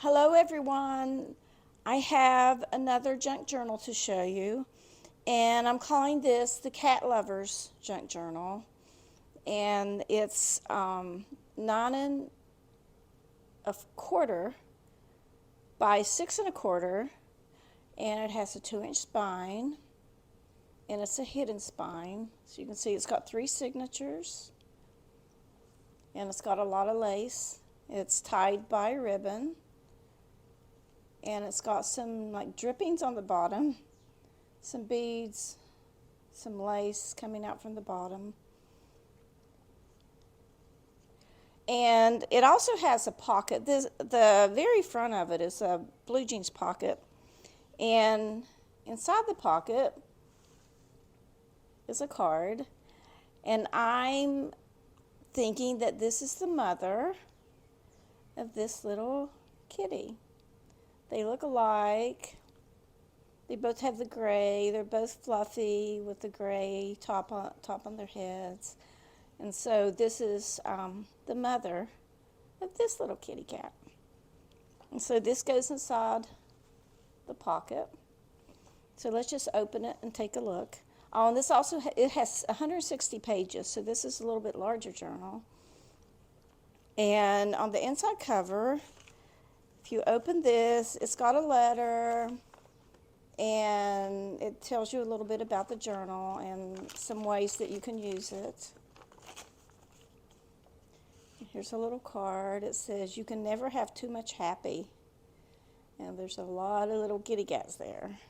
Hello everyone. I have another junk journal to show you, and I'm calling this the Cat Lovers Junk Journal, and it's 9 1/4 by 6 1/4, and it has a 2-inch spine, and it's a hidden spine, so you can see it's got 3 signatures, and it's got a lot of lace. It's tied by ribbon. And it's got some like drippings on the bottom, some beads, some lace coming out from the bottom. And it also has a pocket. The very front of it is a blue jeans pocket. And inside the pocket is a card. And I'm thinking that this is the mother of this little kitty. They look alike. They both have the gray. They're both fluffy with the gray top on their heads. And so this is the mother of this little kitty cat. And so this goes inside the pocket. So let's just open it and take a look. Oh, and this also it has 160 pages, so this is a little bit larger journal. And on the inside cover, if you open this, it's got a letter, and it tells you a little bit about the journal and some ways that you can use it. Here's a little card. It says, "You can never have too much happy." And there's a lot of little kitty cats there.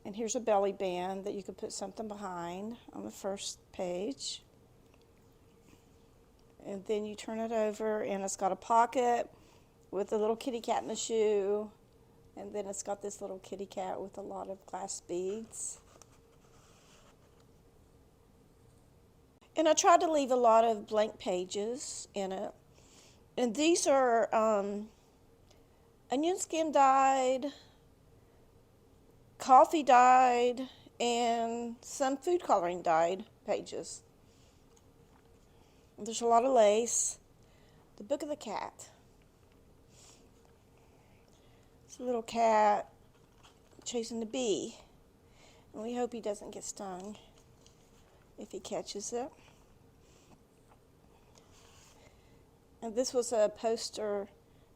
And here's a belly band that you could put something behind on the first page. And then you turn it over, and it's got a pocket with a little kitty cat in the shoe. And then it's got this little kitty cat with a lot of glass beads. And I tried to leave a lot of blank pages in it. And these are onion skin dyed, coffee dyed, and some food coloring dyed pages. There's a lot of lace. The Book of the Cat. It's a little cat chasing the bee. And we hope he doesn't get stung if he catches it. And this was a poster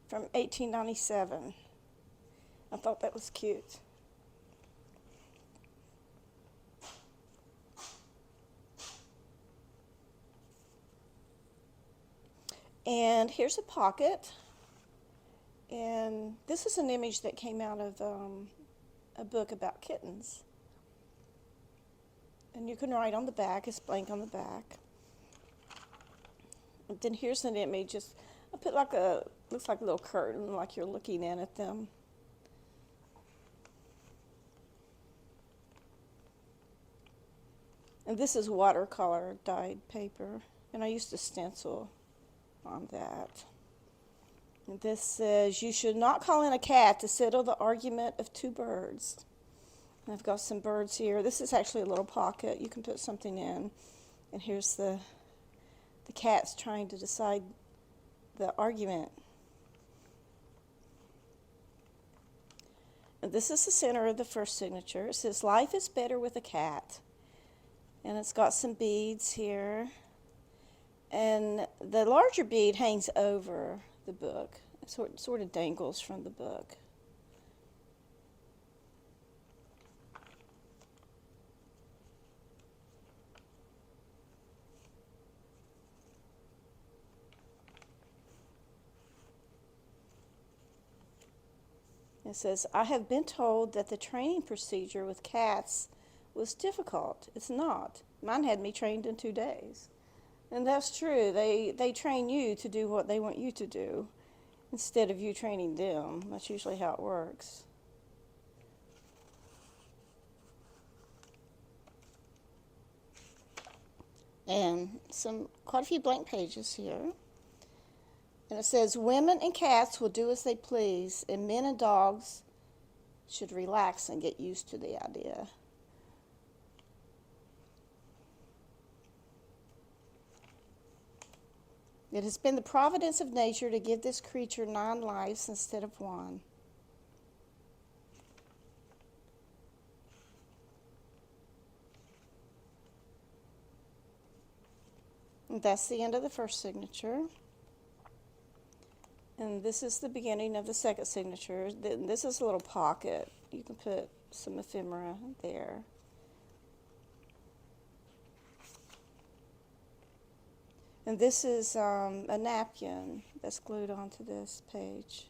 from 1897. I thought that was cute. And here's a pocket, and this is an image that came out of a book about kittens. And you can write on the back, it's blank on the back. And then here's an image, I put like looks like a little curtain, like you're looking in at them. And this is watercolor dyed paper, and I used a stencil on that. And this says, "You should not call in a cat to settle the argument of two birds." And I've got some birds here. This is actually a little pocket you can put something in. And here's the cats trying to decide the argument. And this is the center of the first signature. It says, "Life is better with a cat." And it's got some beads here. And the larger bead hangs over the book. It sort of dangles from the book. It says, "I have been told that the training procedure with cats was difficult. It's not. Mine had me trained in 2 days." And that's true. They train you to do what they want you to do instead of you training them. That's usually how it works. And quite a few blank pages here. And it says, "Women and cats will do as they please, and men and dogs should relax and get used to the idea." It has been the providence of nature to give this creature 9 lives instead of 1. And that's the end of the first signature. And this is the beginning of the second signature. This is a little pocket. You can put some ephemera there. And this is a napkin that's glued onto this page.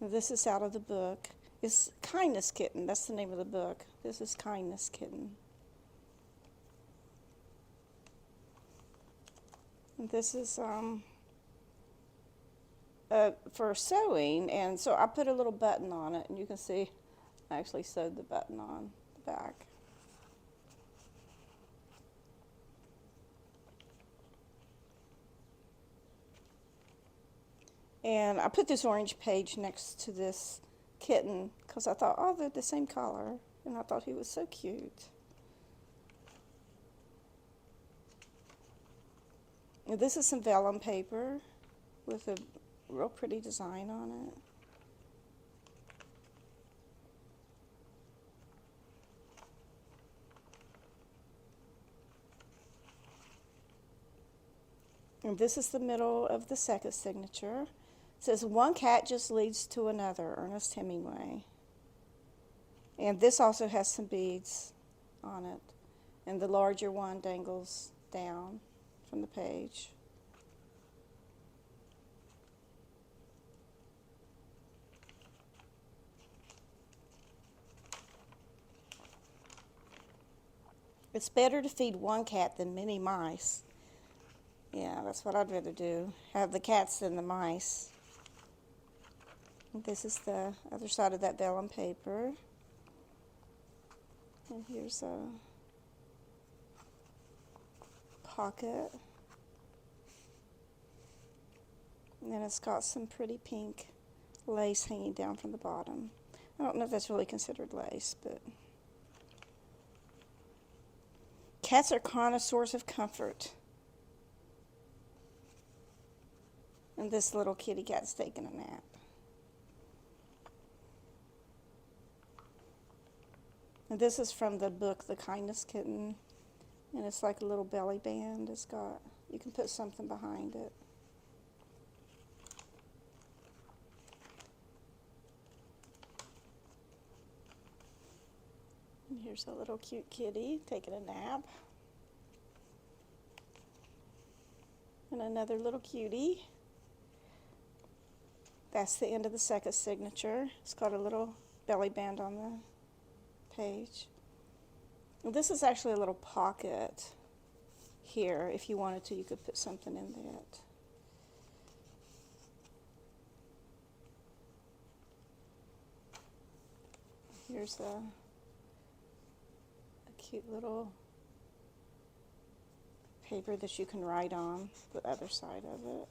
And this is out of the book. It's Kindness Kitten. That's the name of the book. This is Kindness Kitten. And this is for sewing, and so I put a little button on it, and you can see I actually sewed the button on the back. And I put this orange page next to this kitten because I thought, oh, they're the same color, and I thought he was so cute. And this is some vellum paper with a real pretty design on it. And this is the middle of the second signature. It says, one cat just leads to another, Ernest Hemingway. And this also has some beads on it. And the larger one dangles down from the page. It's better to feed one cat than many mice. Yeah, that's what I'd rather do. Have the cats than the mice. This is the other side of that vellum paper. And here's a pocket. And then it's got some pretty pink lace hanging down from the bottom. I don't know if that's really considered lace, but cats are connoisseurs of comfort. And this little kitty cat's taking a nap. And this is from the book, The Kindness Kitten. And it's like a little belly band. It's got, you can put something behind it. And here's a little cute kitty taking a nap. And another little cutie. That's the end of the second signature. It's got a little belly band on the page. And this is actually a little pocket here. If you wanted to, you could put something in that. Here's a cute little paper that you can write on the other side of it.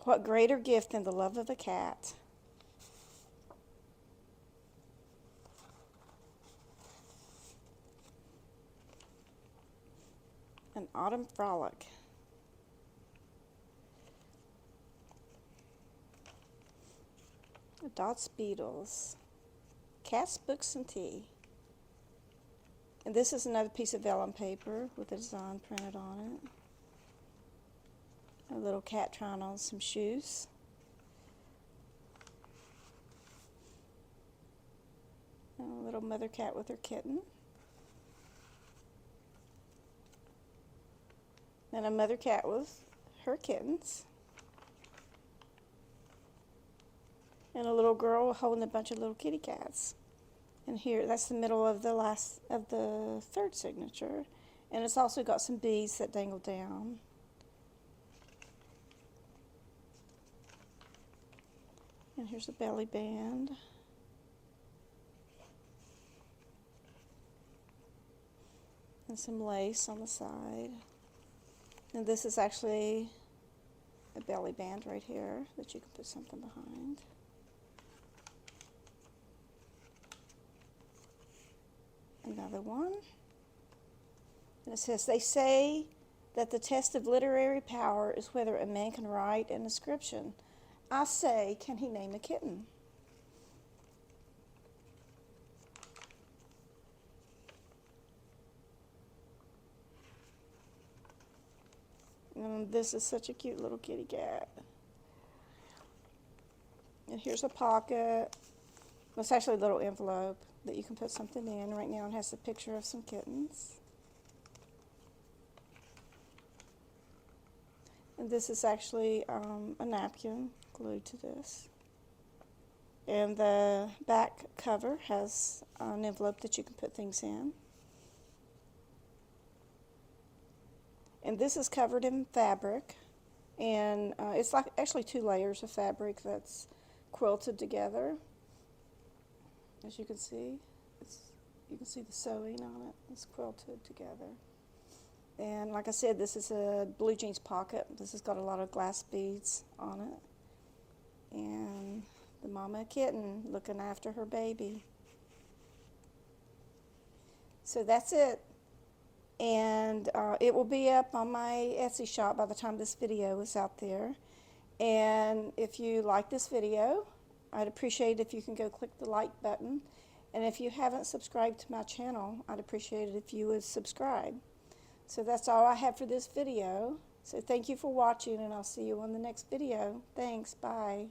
What greater gift than the love of a cat? An autumn frolic. Dot's Beetles. Cats, books, and tea. And this is another piece of vellum paper with a design printed on it. A little cat trying on some shoes. And a little mother cat with her kitten. And a mother cat with her kittens. And a little girl holding a bunch of little kitty cats. And here, that's the middle of the third signature. And it's also got some beads that dangle down. And here's a belly band. And some lace on the side. And this is actually a belly band right here that you can put something behind. Another one. And it says, they say that the test of literary power is whether a man can write an inscription. I say, can he name a kitten? And this is such a cute little kitty cat. And here's a pocket. It's actually a little envelope that you can put something in. Right now it has a picture of some kittens. And this is actually a napkin glued to this. And the back cover has an envelope that you can put things in. And this is covered in fabric. And it's like actually 2 layers of fabric that's quilted together. As you can see, you can see the sewing on it. It's quilted together. And like I said, this is a blue jeans pocket. This has got a lot of glass beads on it. And the mama kitten looking after her baby. So that's it. And it will be up on my Etsy shop by the time this video is out there. And if you like this video, I'd appreciate it if you can go click the like button. And if you haven't subscribed to my channel, I'd appreciate it if you would subscribe. So that's all I have for this video. So thank you for watching, and I'll see you on the next video. Thanks. Bye.